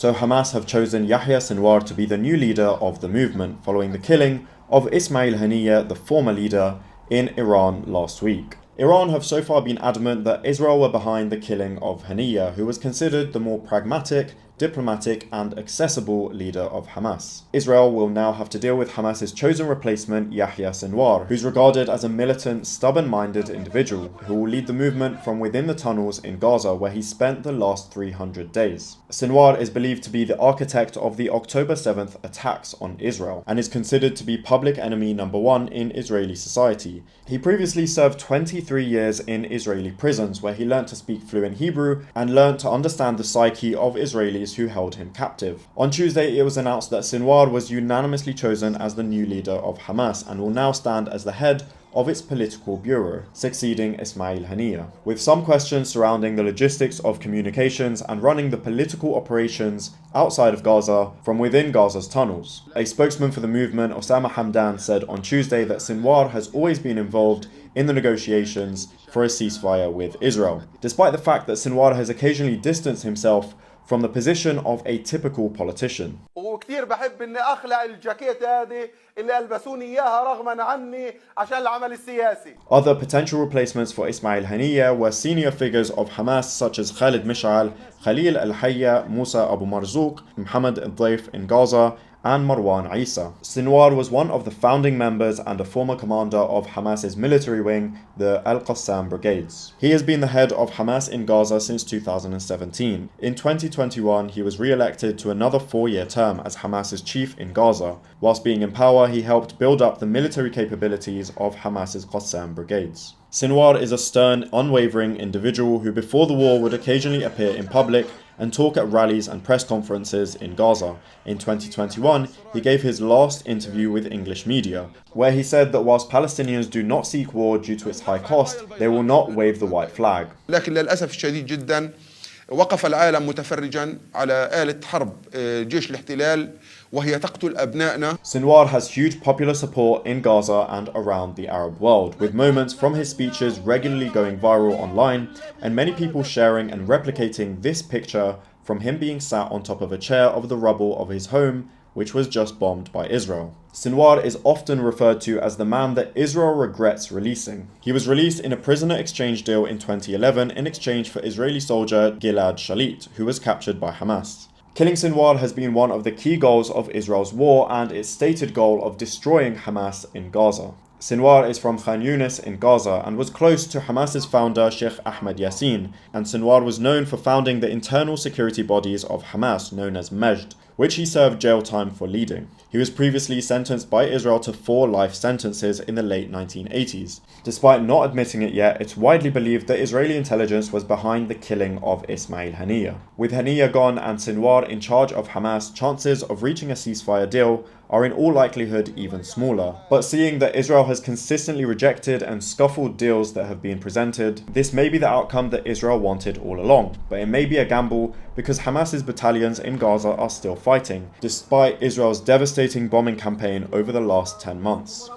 So Hamas have chosen Yahya Sinwar to be the new leader of the movement, following the killing of Ismail Haniyeh, the former leader, in Iran last week. Iran have so far been adamant that Israel were behind the killing of Haniyeh, who was considered the more pragmatic, diplomatic and accessible leader of Hamas. Israel will now have to deal with Hamas's chosen replacement, Yahya Sinwar, who's regarded as a militant, stubborn-minded individual who will lead the movement from within the tunnels in Gaza, where he spent the last 300 days. Sinwar is believed to be the architect of the October 7th attacks on Israel and is considered to be public enemy number one in Israeli society. He previously served 23 years in Israeli prisons, where he learnt to speak fluent Hebrew and learnt to understand the psyche of Israelis who held him captive. On Tuesday, it was announced that Sinwar was unanimously chosen as the new leader of Hamas and will now stand as the head of its political bureau, succeeding Ismail Haniyeh, with some questions surrounding the logistics of communications and running the political operations outside of Gaza from within Gaza's tunnels. A spokesman for the movement, Osama Hamdan, said on Tuesday that Sinwar has always been involved in the negotiations for a ceasefire with Israel, despite the fact that Sinwar has occasionally distanced himself from the position of a typical politician. وكثير بحب اني اخلع الجاكيت هذه اللي البسوني اياها رغما عني عشان العمل السياسي. Other potential replacements for Ismail Haniyeh were senior figures of Hamas such as Khalid Mish'al, Khalil al-Hayya, Musa Abu Marzouk, Mohammed al-Daif in Gaza, and Marwan Isa. Sinwar was one of the founding members and a former commander of Hamas's military wing, the Al-Qassam Brigades. He has been the head of Hamas in Gaza since 2017. In 2021, he was re-elected to another 4-year term as Hamas's chief in Gaza. Whilst being in power, he helped build up the military capabilities of Hamas's Qassam Brigades. Sinwar is a stern, unwavering individual who before the war would occasionally appear in public and talk at rallies and press conferences in Gaza. In 2021, he gave his last interview with English media, where he said that whilst Palestinians do not seek war due to its high cost, they will not wave the white flag. لكن للأسف الشديد جدا وقف العالم متفرجا على آلة حرب جيش الاحتلال وهي تقتل أبنائنا. Sinwar has huge popular support in Gaza and around the Arab world, with moments from his speeches regularly going viral online and many people sharing and replicating this picture from him being sat on top of a chair of the rubble of his home, which was just bombed by Israel. Sinwar is often referred to as the man that Israel regrets releasing. He was released in a prisoner exchange deal in 2011 in exchange for Israeli soldier Gilad Shalit, who was captured by Hamas. Killing Sinwar has been one of the key goals of Israel's war and its stated goal of destroying Hamas in Gaza. Sinwar is from Khan Yunis in Gaza and was close to Hamas's founder Sheikh Ahmed Yassin, and Sinwar was known for founding the internal security bodies of Hamas known as Majd, which he served jail time for leading. He was previously sentenced by Israel to 4 life sentences in the late 1980s. Despite not admitting it yet, it's widely believed that Israeli intelligence was behind the killing of Ismail Haniyeh. With Haniyeh gone and Sinwar in charge of Hamas, chances of reaching a ceasefire deal are in all likelihood even smaller. But seeing that Israel has consistently rejected and scuffled deals that have been presented, this may be the outcome that Israel wanted all along. But it may be a gamble because Hamas's battalions in Gaza are still fighting, despite Israel's devastating bombing campaign over the last 10 months.